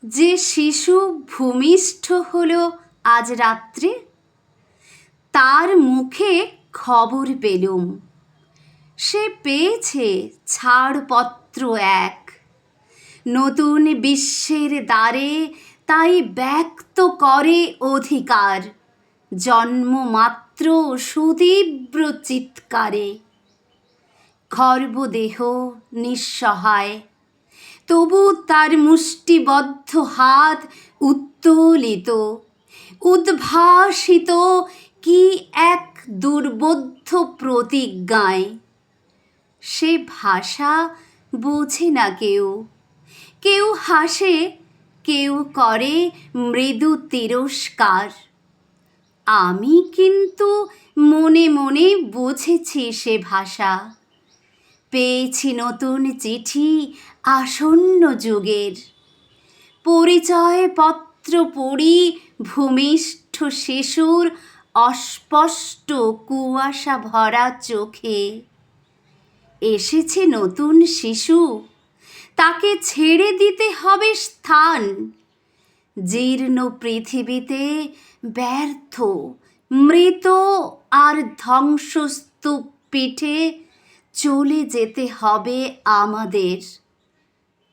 যে শিশু ভূমিষ্ঠ হলো আজ রাত্রে, তার মুখে খবর পেলুম, সে পেয়েছে ছাড়পত্র এক। নতুন বিশ্বের দ্বারে তাই ব্যক্ত করে অধিকার, জন্মমাত্র সুতীব্র চিৎকারে। খর্বদেহ নিঃসহায়, তবু তার মুষ্টিবদ্ধ হাত উত্তোলিত, উদ্ভাসিত কি এক দুর্বোধ্য প্রতিজ্ঞায়। সে ভাষা বোঝে না কেউ, কেউ হাসে, কেউ করে মৃদু তিরস্কার। আমি কিন্তু মনে মনে বুঝেছি সে ভাষা। পেয়েছি নতুন চিঠি আসন্ন যুগের, পরিচয়পত্র পড়ি ভূমিষ্ঠ শিশুর অস্পষ্ট কুয়াশা ভরা চোখে। এসেছে নতুন শিশু, তাকে ছেড়ে দিতে হবে স্থান। জীর্ণ পৃথিবীতে ব্যর্থ, মৃত আর ধ্বংসস্তূপ পিঠে চলে যেতে হবে আমাদের।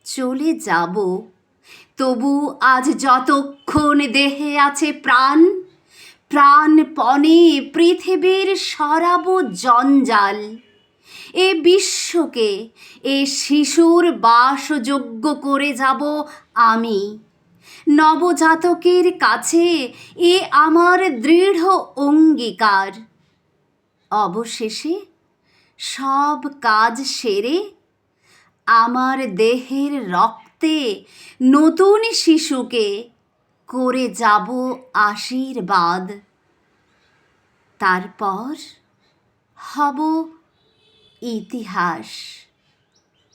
চলে যাব, তবু আজ যতক্ষণ দেহে আছে প্রাণ, প্রাণপণে পৃথিবীর সরাবো জঞ্জাল। এ বিশ্বকে এ শিশুর বাসযোগ্য করে যাব আমি। নবজাতকের কাছে এ আমার দৃঢ় অঙ্গীকার। অবশেষে সব কাজ সেরে আমার দেহের রক্তে নতুন শিশুকে করে যাব আশীর্বাদ। তারপর হব ইতিহাস।